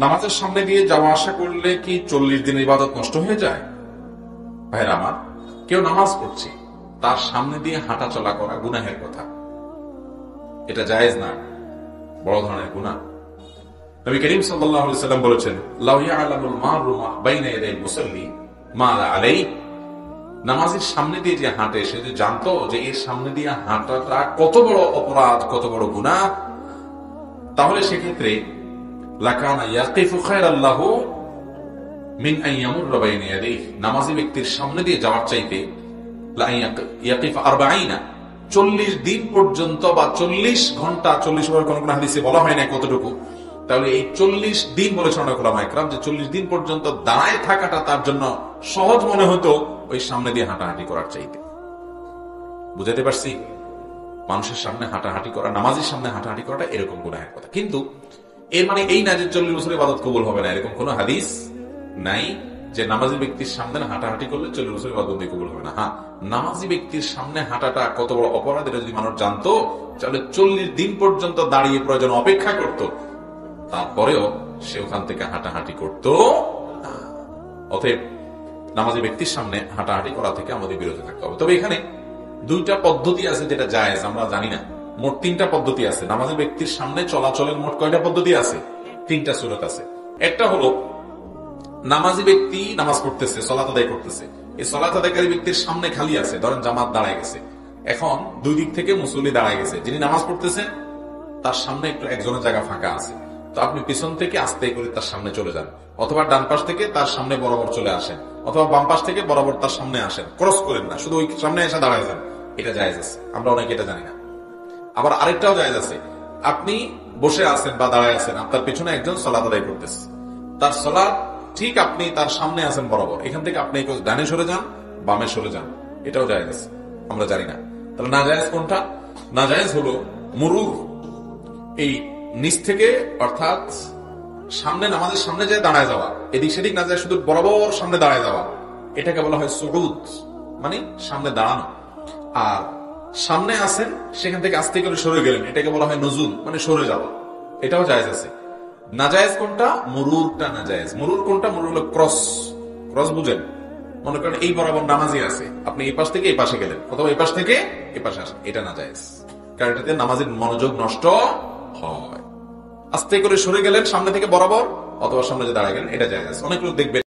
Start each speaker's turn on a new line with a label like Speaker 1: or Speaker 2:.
Speaker 1: নামাজের সামনে দিয়ে যাওয়া আসা করলে কি 40 দিনের ইবাদত নষ্ট হয়ে যায়? ভাইরা আমার, কেউ নামাজ পড়ছে, তার সামনে দিয়ে হাঁটা চলা করা গুনাহের কথা, এটা জায়েজ না, বড় ধরনের গুনাহ। নবী করিম সাল্লাল্লাহু আলাইহি সাল্লাম বলেছেন, লাউ ইয়ালামুল মারু মা বাইনা ইয়াদাইল মুসাল্লি মা আলাইহি, নামাজের সামনে দিয়ে যে হাঁটে সে যদি জানতো যে এর সামনে দিয়ে হাঁটাটা কত বড় অপরাধ, কত বড় গুনাহ, তাহলে সেক্ষেত্রে লাকানা ইয়াকিফু খায়রাল লাহু মিন আন ইয়ামুররা বাইনা ইয়াদাইহি, নামাজি ব্যক্তির সামনে দিয়ে যাওয়ার চাইতে লা ইয়াকিফ 40, 40 দিন পর্যন্ত বা 40 ঘন্টা, 40 ওভার কোন কোন হাদিসে বলা হয় না কতটুকু, তাহলে এই 40 দিন বলেছেন ওলামায়ে কেরাম যে 40 দিন পর্যন্ত দাঁড়ায় থাকাটা তার জন্য সহজ মনে হতো ওই সামনে দিয়ে হাঁটাহাঁটি করার চাইতে। বুঝাতে পারছি? মানুষের সামনে হাঁটাহাঁটি করা, নামাজের সামনে হাঁটাহাঁটি করাটা এরকম গুনাহের কথা। কিন্তু এর মানে এই না যে 40 বছর ইবাদত কবুল হবে না, এরকম কোন হাদিস নাই যে নামাজি ব্যক্তির সামনে হাঁটাহাঁটি করলে 40 বছর ইবাদত কবুল হবে না। হ্যাঁ, নামাজি ব্যক্তির সামনে হাঁটাটা কত বড় অপরাধ এটা যদি মানুষ জানতো, তাহলে 40 দিন পর্যন্ত দাঁড়িয়ে প্রয়োজন অপেক্ষা করত, তারপরেও সে ওখান থেকে হাঁটাহাঁটি করত না। অতএব নামাজি ব্যক্তির সামনে হাঁটাহাঁটি করা থেকে আমাদের বিরত থাকতে হবে। তবে এখানে দুইটা পদ্ধতি আছে যেটা জায়েজ, আমরা জানি না। মোট 3টা পদ্ধতি আছে নামাজি ব্যক্তির সামনে চলাচলের। মোট কয়টা পদ্ধতি আছে? 3টা সুরত আছে। একটা হলো নামাজি ব্যক্তি নামাজ পড়তেছে, সালাত আদায় করতেছে, এই সালাত আদায়কারী ব্যক্তির সামনে খালি আছে, ধরেন জামাত দাঁড়ায় গেছে, এখন দুই দিক থেকে মুসল্লি দাঁড়ায় গেছে, যিনি নামাজ পড়তেছেন তার সামনে একটু একজনের জায়গা ফাঁকা আছে, তো আপনি পিছন থেকে আস্তে করে তার সামনে চলে যান, অথবা ডান পাশ থেকে তার সামনে বরাবর চলে আসেন, অথবা বাম পাশ থেকে বরাবর তার সামনে আসেন, ক্রস করেন না, শুধু ওই সামনে এসে দাঁড়ায় যান। এটা জায়েজ আছে, আমরা অনেকে এটা জানি না। আবার আরেকটাও জায়েজ আছে, আপনি বসে আছেন বা দাঁড়ায় আছেন, আপনার পিছনে একজন সালাত আদায় করতেছে, তার সালাত ঠিক আপনি তার সামনে আছেন বরাবর, এখান থেকে আপনি ডানে সরে যান, বামে সরে যান, এটাও জায়েজ আছে, আমরা জানি না। তাহলে না জায়েজ কোনটা? না জায়েজ হলো মুরুর, এই নিচ থেকে, অর্থাৎ সামনে নামাজের সামনে যায় দাঁড়ায় যাওয়া, এদিক সেদিক না যায় শুধু বরাবর সামনে দাঁড়ায় যাওয়া, এটাকে বলা হয় সুউদ, মানে সামনে দাঁড়ানো। আর সামনে আসেন সেখান থেকে আস্তে করে সরে গেলেন, এটাকে বলা হয় নজুল, মানে সরে যাওয়া, এটাও জায়েজ আছে। নাজায়েজ কোনটা? মুরুরটা নাজায়েজ। মুরুর কোনটা? মুরুর হলো ক্রস। ক্রস বুঝেন? মনে করেন এই বরাবর নামাজি আছে, আপনি এই পাশ থেকে এই পাশে গেলেন, অথবা এই পাশ থেকে এই পাশে আসেন, এটা নাজায়েজ, কারণ এটাতে নামাজের মনোযোগ নষ্ট হয়। আস্তে করে সরে গেলেন সামনে থেকে বরাবর, অথবা সামনে যে দাঁড়ায় গেলেন, এটা জায়েজ। অনেক লোক দেখবেন